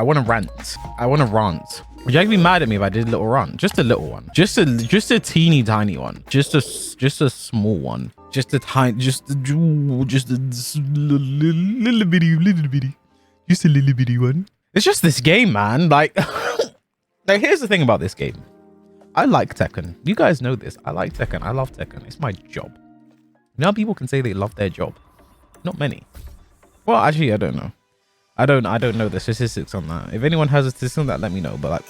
I want to rant. I want to rant. Would you actually be mad at me if I did a little rant? Just a little one. Just a teeny tiny one. Just a small one. Just a tiny, just a little bitty. Just a little bitty one. It's just this game, man. Like, now here's the thing about this game. I like Tekken. You guys know this. I like Tekken. I love Tekken. It's my job. Now people can say they love their job. Not many. Well, actually, I don't know. I don't know the statistics on that. If anyone has a statistic on that, let me know. But like,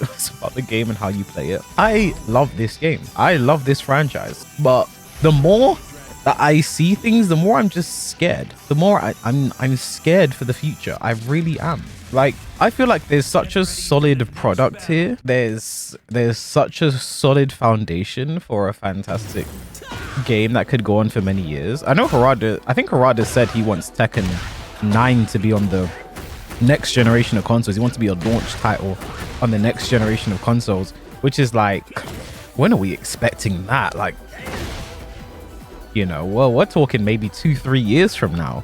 it's about the game and how you play it. I love this game. I love this franchise. But the more that I see things, the more I'm just scared. The more I'm scared for the future. I really am. Like, I feel like there's such a solid product here. There's such a solid foundation for a fantastic game that could go on for many years. I think Harada said he wants Tekken 9 to be on the next generation of consoles. He wants to be a launch title on the next generation of consoles, which is like, when are we expecting that? Like, you know, well, we're talking maybe 2-3 years from now.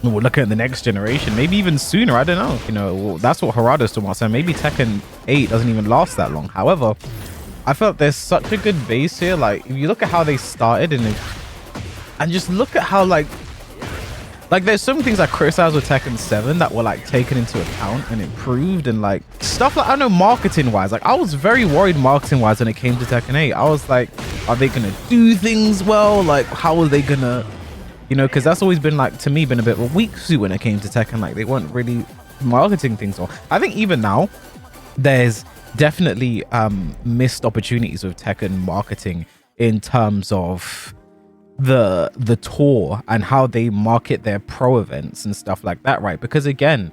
We're looking at the next generation, maybe even sooner. I don't know. You know, well, that's what Harada's talking about. So maybe Tekken 8 doesn't even last that long. However, I felt there's such a good base here. Like, if you look at how they started and just look at how like there's some things I criticized with Tekken 7 that were like taken into account and improved, and like stuff like, I don't know, marketing wise, like I was very worried marketing wise when it came to Tekken 8. I was like, are they gonna do things well? Like, how are they gonna, you know, because that's always been like, to me, been a bit of a weak suit when it came to Tekken. Like, they weren't really marketing things well. I think even now there's definitely missed opportunities with Tekken marketing in terms of the tour and how they market their pro events and stuff like that, right? Because again,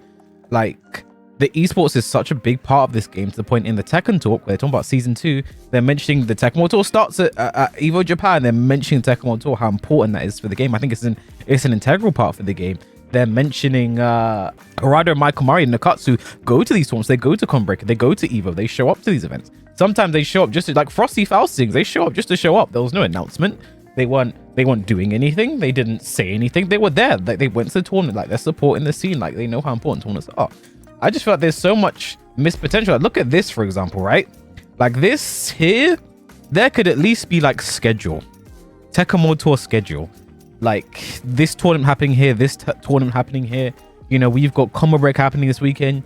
like, the esports is such a big part of this game, to the point in the Tekken talk where they're talking about season 2, they're mentioning the Tekken World Tour starts at Evo Japan. They're mentioning Tekken World Tour, how important that is for the game. I think it's an integral part for the game. They're mentioning Harada and Michael Murray and Nakatsu go to these tournaments. They go to Conbreaker. They go to Evo. They show up to these events. Sometimes they show up just to, like Frosty Faustings. They show up just to show up. There was no announcement. They weren't doing anything. They didn't say anything. They were there. Like, they went to the tournament. Like, they're supporting the scene. Like, they know how important tournaments are. I just feel like there's so much missed potential. Like, look at this, for example, right? Like, this here, there could at least be like schedule. Tekken World Tour schedule. Like, this tournament happening here, this tournament happening here. You know, we've got combo break happening this weekend.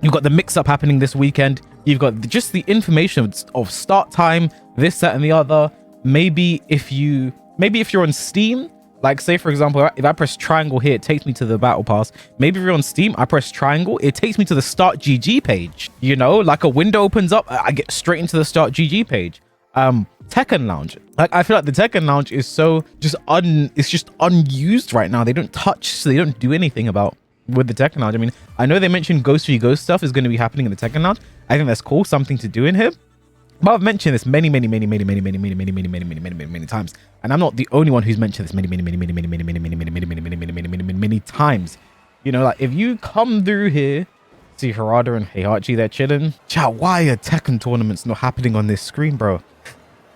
You've got the mix-up happening this weekend. You've got just the information of start time, this, that, and the other. Maybe if you're on Steam, like, say for example, if I press triangle here, it takes me to the battle pass. Maybe if you're on Steam, I press triangle, it takes me to the start GG page. You know, like a window opens up, I get straight into the start GG page. Tekken Lounge, like, I feel like the Tekken Lounge is so it's just unused right now. They don't touch, so they don't do anything with the Tekken Lounge. I mean, I know they mentioned Ghost v Ghost stuff is going to be happening in the Tekken Lounge. I think that's cool, something to do in here. But I've mentioned this many times, and I'm not the only one who's mentioned this many times. You know, like, if you come through here, see Harada and Heihachi, they're chilling. Chat, why are Tekken tournaments not happening on this screen, bro?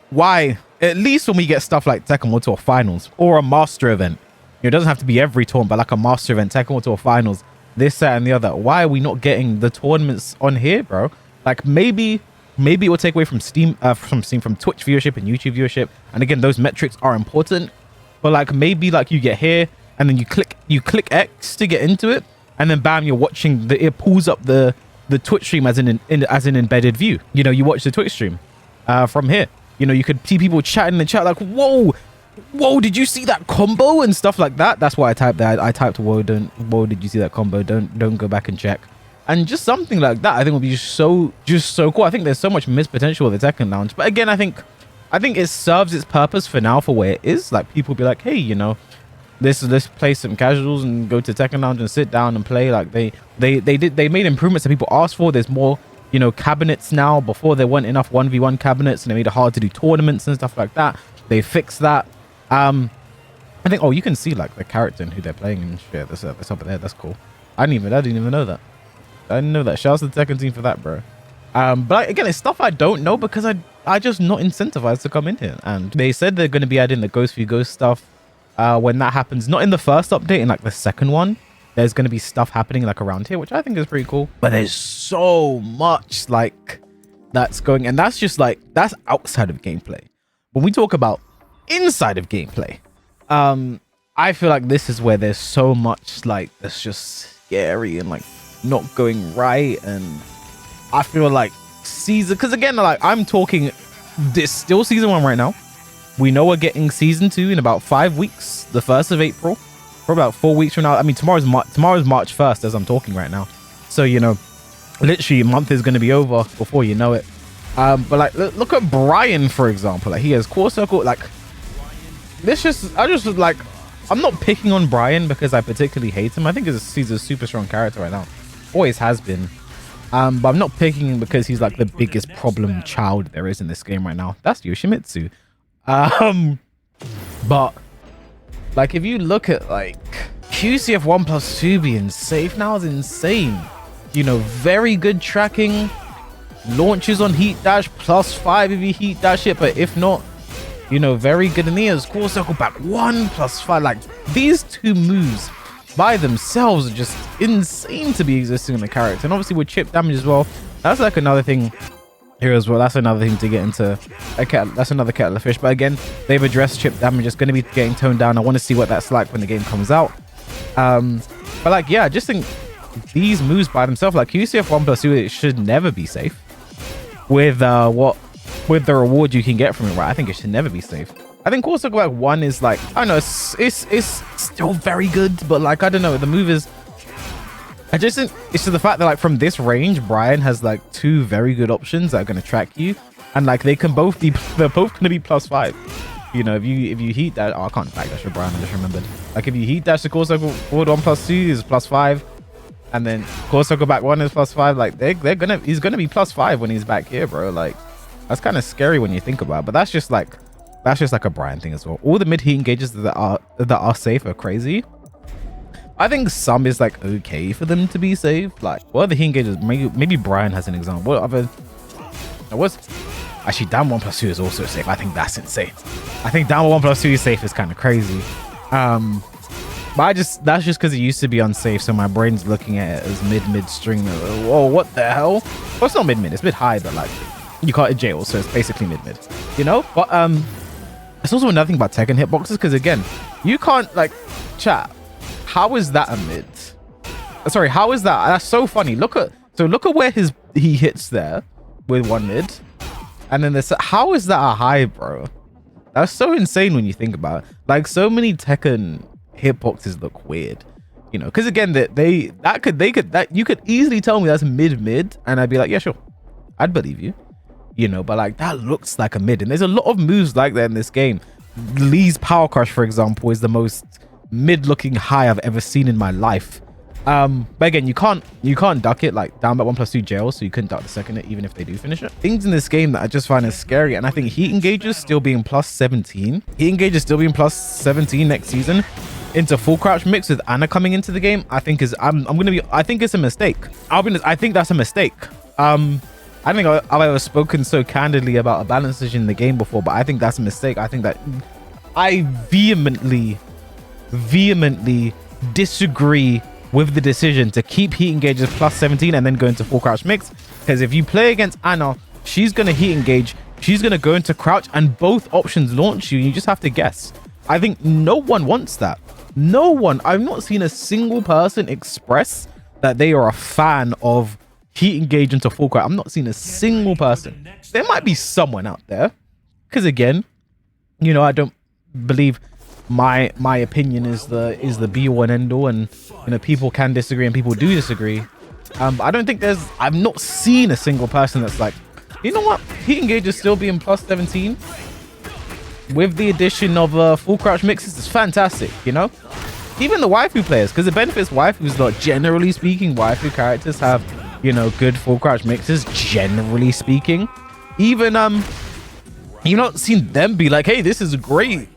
Why? At least when we get stuff like Tekken World Tour Finals or a master event, you know, it doesn't have to be every tournament, but like a master event, Tekken World Tour Finals, this, that, and the other. Why are we not getting the tournaments on here, bro? Like, maybe it will take away from Twitch viewership and YouTube viewership. And again, those metrics are important. But like, maybe like you get here and then you click X to get into it, and then bam, you're watching it pulls up the Twitch stream as an embedded view. You know, you watch the Twitch stream from here. You know, you could see people chatting in the chat like, whoa, did you see that combo and stuff like that? That's why I typed that. I typed, whoa, did you see that combo? Don't go back and check. And just something like that, I think would be just so cool. I think there's so much missed potential with the Tekken Lounge. But again, I think it serves its purpose for now for where it is. Like, people be like, hey, you know, let's play some casuals and go to Tekken Lounge and sit down and play. Like, they made improvements that people asked for. There's more, you know, cabinets now. Before there weren't enough 1v1 cabinets, and they made it hard to do tournaments and stuff like that. They fixed that. I think, you can see like the character and who they're playing and shit. That's up there. That's cool. I didn't even know that. I didn't know that. Shout out to the Tekken team for that, bro. But again, it's stuff I don't know because I just not incentivized to come in here. And they said they're going to be adding the Ghost v Ghost stuff when that happens. Not in the first update, in like the second one. there's going to be stuff happening like around here, which I think is pretty cool. But there's so much like that's going, and that's just like, that's outside of gameplay. When we talk about inside of gameplay, I feel like this is where there's so much like that's just scary and like not going right. And I feel like season, because again, like I'm talking this still season 1 right now. We know we're getting season 2 in about 5 weeks, the 1st of April, for about 4 weeks from now. I mean, tomorrow's March 1st as I'm talking right now. So, you know, literally a month is going to be over before you know it. But like, look at Brian, for example. Like, he has core circle. Like, this just, I just like, I'm not picking on Brian because I particularly hate him. I think he's a super strong character right now. Always has been. But I'm not picking him because he's like the biggest problem child there is in this game right now. That's Yoshimitsu. But like, if you look at like QCF 1+2 being safe now is insane. You know, very good tracking, launches on heat dash +5 if you heat dash it, but if not, you know, very good. And he has core circle back 1 +5. Like, these two moves by themselves are just insane to be existing in the character. And obviously with chip damage as well, that's like another thing here as well. That's another thing to get into. That's another kettle of fish. But again, they've addressed chip damage. It's going to be getting toned down. I want to see what that's like when the game comes out. But like, yeah, I just think these moves by themselves, like QCF 1+2, it should never be safe. With with the reward you can get from it, right? I think it should never be safe. I think also like 1 is like, I don't know, it's still very good, but like, I don't know, the move is, I just think it's to the fact that like from this range, Brian has like 2 very good options that are going to track you, and like they're both going to be +5. You know, if you heat that, oh, I can't backdash for Brian, I just remembered. Like, if you heat dash the core circle forward 1+2 is +5, and then core circle back 1 is +5. Like, he's gonna be +5 when he's back here, bro. Like, that's kind of scary when you think about it. But that's just like a Brian thing as well. All the mid heat engages that are safe are crazy. I think some is like okay for them to be safe. Like, what other heat engages? Maybe Brian has an example. What other? Actually, down 1+2 is also safe. I think that's insane. I think down 1+2 is safe is kind of crazy. But that's just because it used to be unsafe, so my brain's looking at it as mid string. Whoa, what the hell? Well, it's not mid, it's mid high, but like, you call it jail, so it's basically mid, you know. But it's also another thing about Tekken hitboxes, because again, you can't like, chat, how is that a mid? Sorry, how is that? That's so funny. Look at where he hits there with 1 mid, and then there's, how is that a high, bro? That's so insane when you think about it. Like, so many Tekken hitboxes look weird, you know, because again, you could easily tell me that's mid, and I'd be like, yeah, sure, I'd believe you, you know. But like, that looks like a mid, and there's a lot of moves like that in this game. Lee's power crush, for example, is the most mid-looking high I've ever seen in my life. But again, you can't duck it, like down by 1+2 jail, so you couldn't duck the second hit even if they do finish it. Things in this game that I just find is scary, and I think heat engages still being +17. Heat engages still being +17 next season into full crouch mix with Anna coming into the game, I think I think it's a mistake. I'll be honest, I think that's a mistake. I don't think I've ever spoken so candidly about a balance decision in the game before, but I think that's a mistake. I think that I vehemently disagree with the decision to keep heat engages +17 and then go into full crouch mix, because if you play against Anna, she's gonna heat engage, she's gonna go into crouch, and both options launch you. You just have to guess. I think no one wants that. No one. I've not seen a single person express that they are a fan of heat engage into full crouch. I'm not seeing a single person. There might be someone out there, because again, you know, I don't believe my opinion is the be all and end all, and you know, people can disagree and people do disagree. I don't think I've not seen a single person that's like, you know what, heat engage is still being +17 with the addition of full crouch mixes is fantastic, you know. Even the waifu players, because it benefits waifus a lot. Generally speaking, waifu characters have, you know, good full crouch mixes, generally speaking. Even you've not seen them be like, hey, this is great.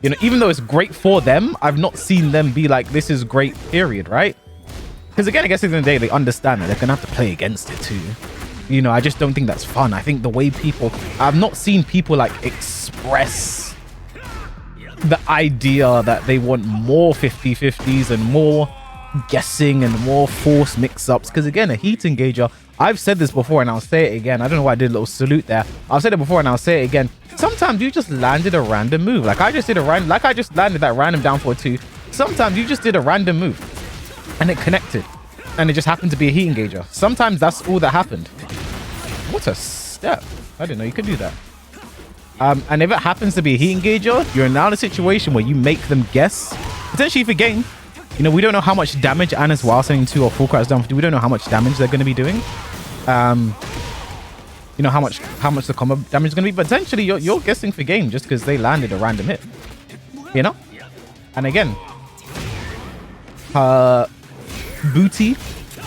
You know, even though it's great for them, I've not seen them be like, this is great, period, right? Because again, I guess at the end of the day, they understand that they're going to have to play against it too. You know, I just don't think that's fun. I think the way I've not seen people like express the idea that they want more 50-50s and more guessing and more force mix-ups. Because again, a heat engager, I've said this before and I'll say it again. I don't know why I did a little salute there. I've said it before and I'll say it again. Sometimes you just landed a random move. Like I just landed that random down for 2. Sometimes you just did a random move and it connected and it just happened to be a heat engager. Sometimes that's all that happened. What a step. I didn't know you could do that. And if it happens to be a heat engager, you're now in a situation where you make them guess, potentially for game. You know, we don't know how much damage Anna's while sending 2 or full crouch down for 2. We don't know how much damage they're going to be doing. You know, how much the combo damage is going to be. But potentially, you're guessing for game just because they landed a random hit. You know? And again, her booty,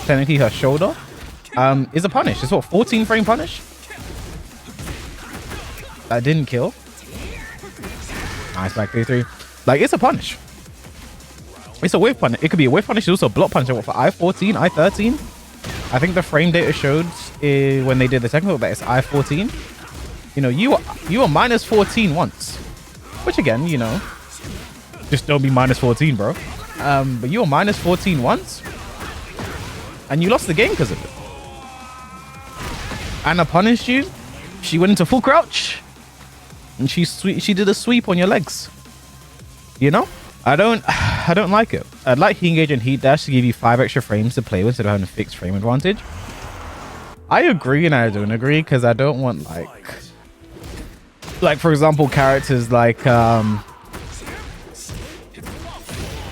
technically her shoulder, is a punish. It's what, 14 frame punish? That didn't kill. Nice back 3-3. Like, it's a punish. It's a wave punish. It could be a wave punish. It's also a block punish. What, for I-14, I-13? I think the frame data showed when they did the technical that it's I-14. You know, you were minus 14 once. Which again, you know, just don't be minus 14, bro. But you were minus 14 once. And you lost the game because of it. Anna punished you. She went into full crouch. And she did a sweep on your legs. You know? I don't like it. I'd like Heat Engage and Heat Dash to give you 5 extra frames to play with instead of having a fixed frame advantage. I agree and I don't agree because I don't want like for example characters like let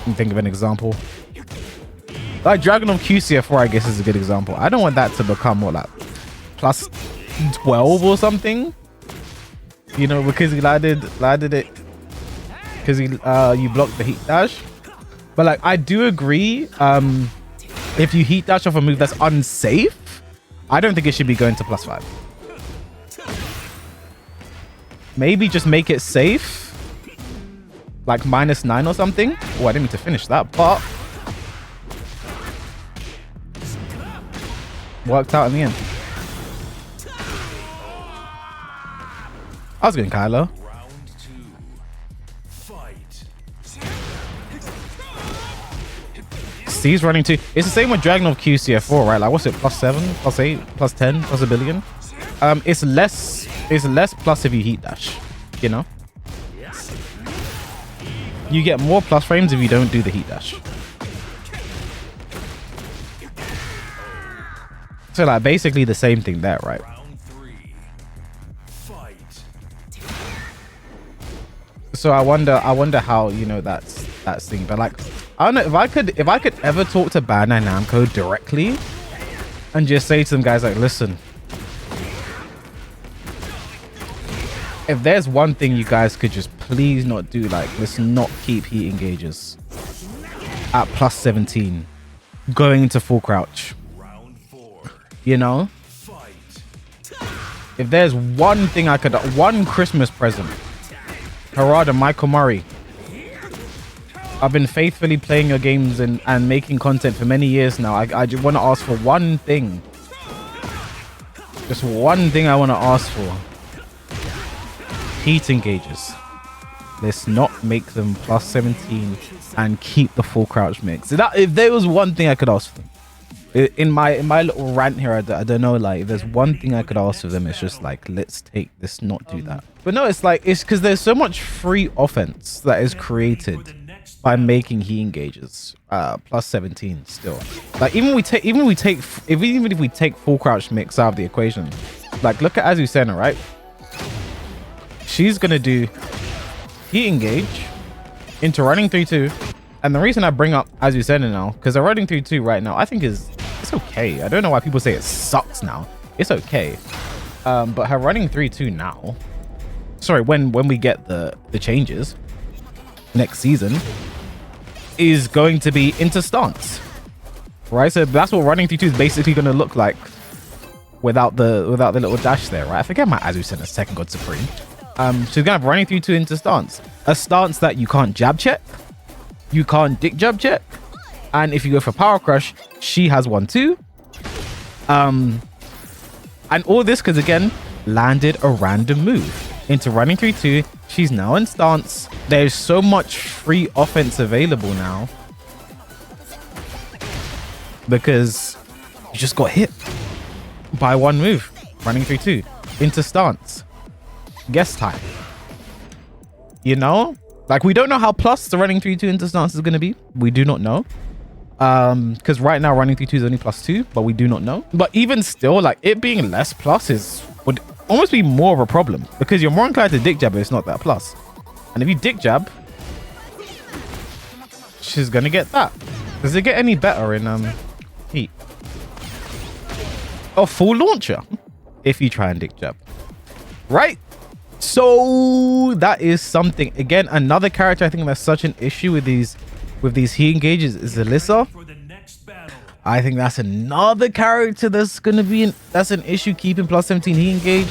me think of an example. Like Dragon of QCF4 I guess is a good example. I don't want that to become what, like plus 12 or something. You know, because he landed it because you blocked the heat dash. But like I do agree, if you heat dash off a move that's unsafe, I don't think it should be going to plus 5. Maybe just make it safe, like -9 or something. Oh, I didn't mean to finish that, but worked out in the end. I was going Kylo. C's running 2. It's the same with Dragon of QCF4, right? Like what's it? +7, +8, +10, +1 billion. It's less plus if you heat dash, you know? You get more plus frames if you don't do the heat dash. So like basically the same thing there, right? So I wonder how, you know, that's thing. But like I don't know if I could ever talk to Bandai Namco directly and just say to them guys like, listen, if there's one thing you guys could just please not do, like let's not keep heat engages at +17 going into full crouch. You know, if there's one thing I could, one Christmas present, Harada, Michael Murray, I've been faithfully playing your games and making content for many years now. I just want to ask for one thing. Just one thing I want to ask for. Heat engages. Let's not make them +17 and keep the full crouch mix. If there was one thing I could ask for them. In my little rant here, I don't know, like if there's one thing I could ask of them, it's just like, let's not do that. But no, it's like, it's because there's so much free offense that is created by making heat engages +17 still. Like even if we take full crouch mix out of the equation, like look at Azucena, right? She's gonna do heat engage into running 3-2. And the reason I bring up Azucena now, because the running 3-2 right now I think it's okay. I don't know why people say it sucks now. It's okay. But her running 3-2 now, sorry, when we get the changes next season, is going to be into stance, right? So that's what running 3-2 is basically going to look like without the little dash there, right? I forget my Azucena's Tekken God Supreme. She's gonna have running 3-2 into stance, a stance that you can't jab check, you can't dick jab check, and if you go for power crush, she has 1-2. And all this because again landed a random move into running 3-2. She's now in stance. There's so much free offense available now because you just got hit by one move. Running 3-2 into stance. Guess time. You know? Like, we don't know how plus the running 3-2 into stance is going to be. We do not know. Because right now running 3-2 is only +2, but we do not know. But even still, like, it being less plus would almost be more of a problem, because you're more inclined to dick jab, but it's not that plus. And if you dick jab, she's gonna get that. Does it get any better in heat? Oh, full launcher if you try and dick jab, right? So that is something. Again, another character I think that's such an issue with these heat engages is Alyssa. I think that's another character that's gonna be that's an issue keeping +17 heat engage,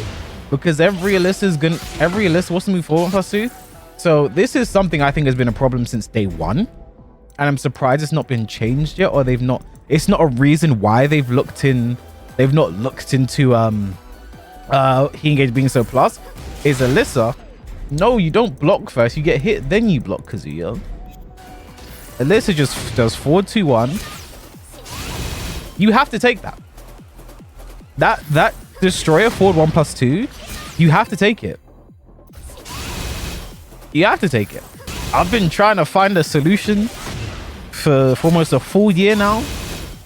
because every Alyssa wants to move forward +2. So this is something I think has been a problem since day one, and I'm surprised it's not been changed yet, or it's not a reason why they've not looked into heat engage being so plus. Is Alyssa, no, you don't block first, you get hit then you block, Kazuya. Alyssa just does 4-2-1. You have to take that. That destroyer forward 1+2. You have to take it. You have to take it. I've been trying to find a solution for almost a full year now.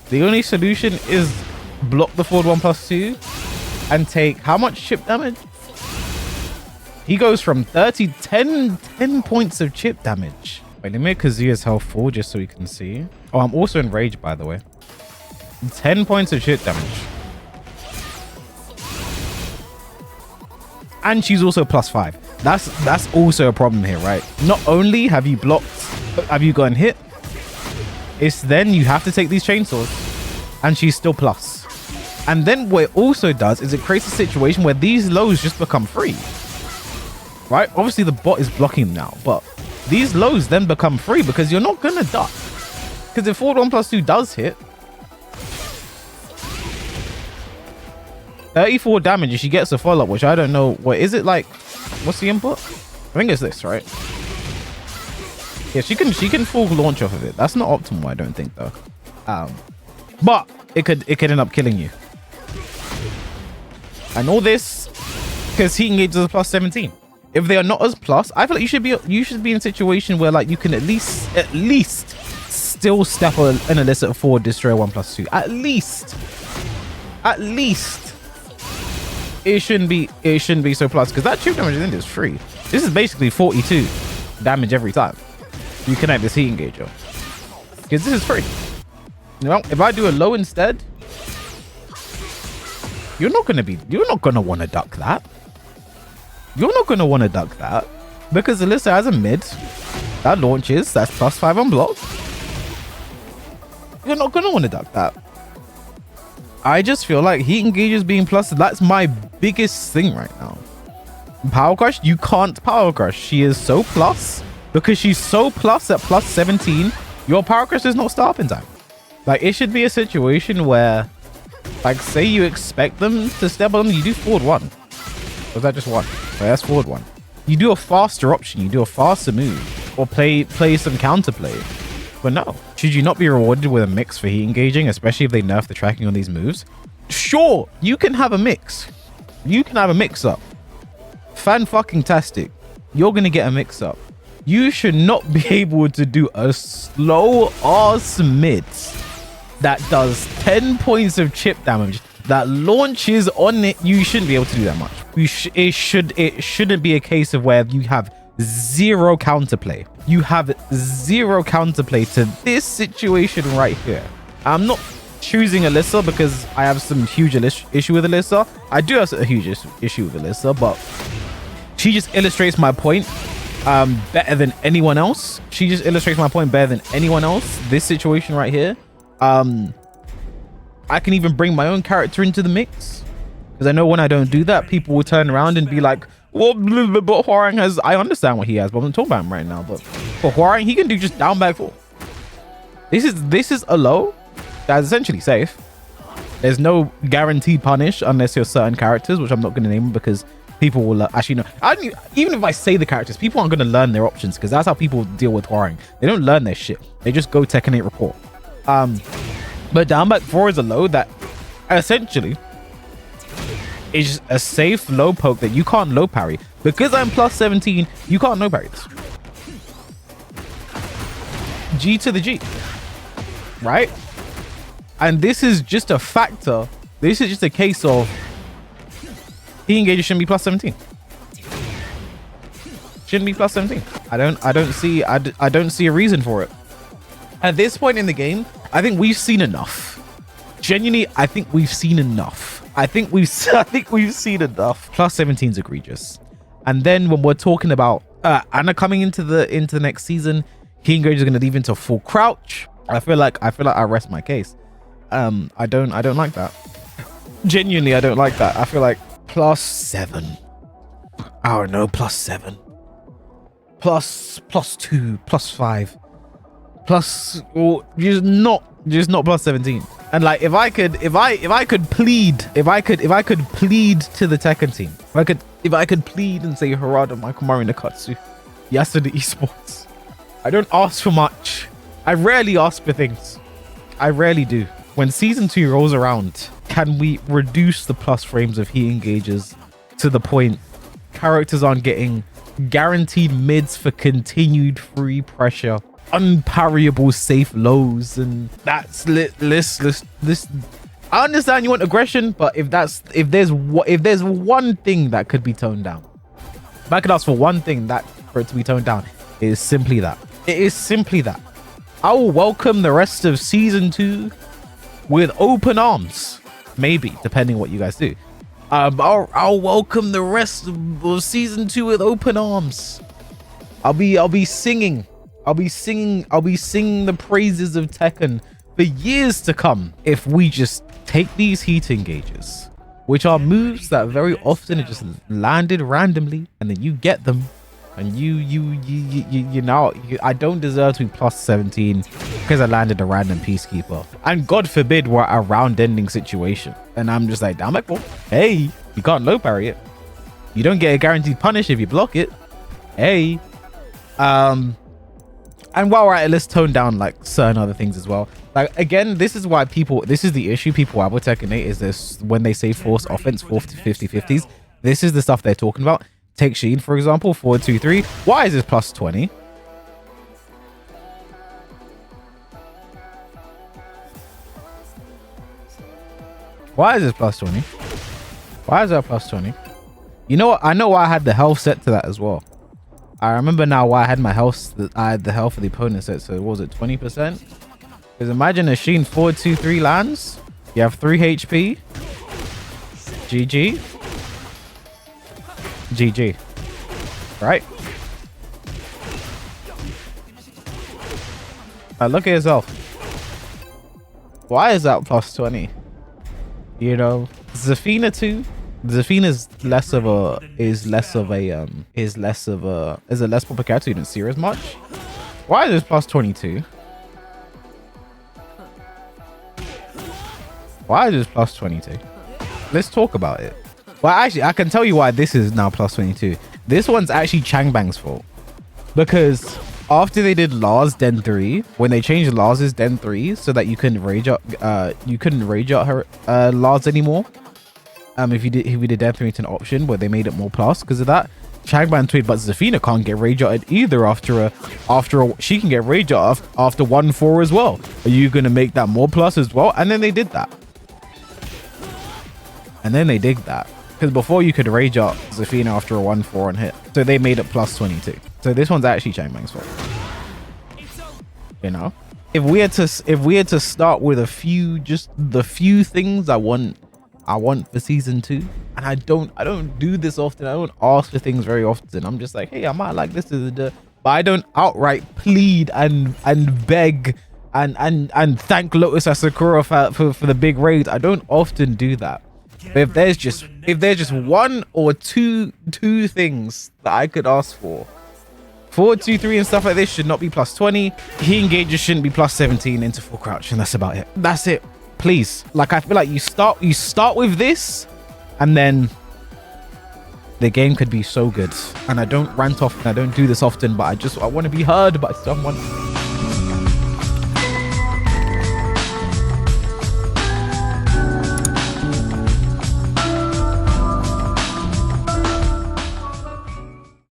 The only solution is block the forward 1+2 and take how much chip damage? He goes from 10 points of chip damage. Wait, let me make Kazuya's health full just so we can see. Oh, I'm also enraged, by the way. 10 points of chip damage. And she's also +5. That's also a problem here, right? Not only have you gotten hit, it's then you have to take these chainsaws, and she's still plus. And then what it also does is it creates a situation where these lows just become free, right? Obviously the bot is blocking them now, but these lows then become free because you're not gonna duck. Because if forward 1+2 does hit, 34 damage if she gets a follow-up, which I don't know. What is it like? What's the input? I think it's this, right? Yeah, she can full launch off of it. That's not optimal, I don't think, though. But it could end up killing you. And all this because heat engages a +17. If they are not as plus, I feel like you should be in a situation where like you can at least still step an Alyssa forward destroy 1+2. At least it shouldn't be so plus, because that chip damage in is free. This is basically 42 damage every time you connect this heat engager, because this is free. You know, if I do a low instead, you're not gonna want to duck that. You're not gonna want to duck that, because Alyssa has a mid that launches, that's +5 on block. You're not gonna want to duck that. I just feel like heat engages being plus, that's my biggest thing right now. Power crush, you can't power crush. She is so plus, because she's so plus at +17, your power crush does not start in time. Like, it should be a situation where, like, say you expect them to step on them, you do forward 1. Or is that just 1? Right, that's forward 1. You do a faster option, you do a faster move, or play some counterplay. But no, should you not be rewarded with a mix for heat engaging, especially if they nerf the tracking on these moves? Sure, you can have a mix. You can have a mix up. Fan-fucking-tastic. You're gonna get a mix up. You should not be able to do a slow ass mid that does 10 points of chip damage that launches on it. You shouldn't be able to do that much. It shouldn't be a case of where you have zero counterplay. You have zero counterplay to this situation right here. I'm not choosing Alyssa because I have some huge issue with Alyssa. I do have a huge issue with Alyssa, but she just illustrates my point better than anyone else. She just illustrates my point better than anyone else. This situation right here. I can even bring my own character into the mix, because I know when I don't do that, people will turn around and be like, well, but Hwoarang has, I understand what he has, but I'm not talking about him right now. But for Hwoarang, he can do just down back 4. This is a low that's essentially safe. There's no guaranteed punish unless you're certain characters, which I'm not going to name because people will actually know. Even if I say the characters, people aren't going to learn their options, because that's how people deal with Hwoarang. They don't learn their shit. They just go Tekken 8 report. But down back 4 is a low that essentially is just a safe low poke that you can't low parry. Because I'm plus 17, you can't low parry this. G to the G, right? And this is just a factor. This is just a case of he engages shouldn't be plus 17. Shouldn't be plus 17. I don't see a reason for it. At this point in the game, I think we've seen enough. Genuinely, I think we've seen enough. I think we've seen enough. Plus 17 is egregious. And then when we're talking about Anna coming into the next season, he engages going to leave into full crouch. I feel like I rest my case. I don't like that. Genuinely, I don't like that. I feel like plus 7. I don't know, plus 7. Plus 2, plus 5. Plus, or just not plus 17. And like if I could plead to the Tekken team, if I could plead and say Harada Michael Mori Nakatsu, Yasuda Esports, I don't ask for much. I rarely ask for things. I rarely do. When season 2 rolls around, can we reduce the plus frames of heat engages to the point characters aren't getting guaranteed mids for continued free pressure, unparryable safe lows, and that's this. I understand you want aggression, but if there's one thing that could be toned down, if I could ask for one thing that for it to be toned down, it is simply that. It is simply that. I will welcome the rest of season 2 with open arms, maybe depending what you guys do. I'll welcome the rest of season 2 with open arms. I'll be singing the praises of Tekken for years to come if we just take these heat engages, which are moves that very often are just landed randomly, and then you get them, and you know, I don't deserve to be plus 17 because I landed a random peacekeeper, and God forbid we're at a round ending situation and I'm just like, damn it, hey, you can't low parry it, you don't get a guaranteed punish if you block it, hey. And while we're at it, let's tone down like certain other things as well. Like again, this is the issue people have with Tekken 8 is this: when they say force offense 50-50s, this is the stuff they're talking about. Take Sheen, for example, 4-2-3. Why is this plus 20? Why is this plus 20? Why is that plus 20? You know what? I know why I had the health set to that as well. I remember now why I had my health. I had the health of the opponent set. So what was it, 20%? Because imagine a Sheen 4-2-3 lands. You have 3 HP. GG. GG. Right? Look at yourself. Why is that plus 20? You know, Zafina 2. Zafina is a less proper character. You didn't see her as much. Why is this plus 22? Why is this plus 22? Let's talk about it. Well, actually, I can tell you why this is now plus 22. This one's actually Changbang's fault, because after they did Lars Den 3, when they changed Lars's Den 3 so that you couldn't rage out her Lars anymore. If we did Den 3 to an option where they made it more plus because of that. Changbang tweeted, but Zafina can't get rage out either she can get rage out after 1-4 as well. Are you gonna make that more plus as well? And then they did that. And then they did that. Because before you could rage out Zafina after a 1-4 and hit. So they made it plus 22. So this one's actually Changbang's fault. You know? If we had to start with the few things I want for season 2, and I don't do this often. I don't ask for things very often. I'm just like, hey, I might like this, but I don't outright plead and beg and thank Lotus Asakura for the big raids. I don't often do that. But if there's just one or two things that I could ask for, 4-2-3 and stuff like this should not be plus 20. He engages shouldn't be plus 17 into full crouch, and that's about it. That's it. Please, like, I feel like you start with this, and then the game could be so good. And I don't rant off, and I don't do this often, but I want to be heard by someone.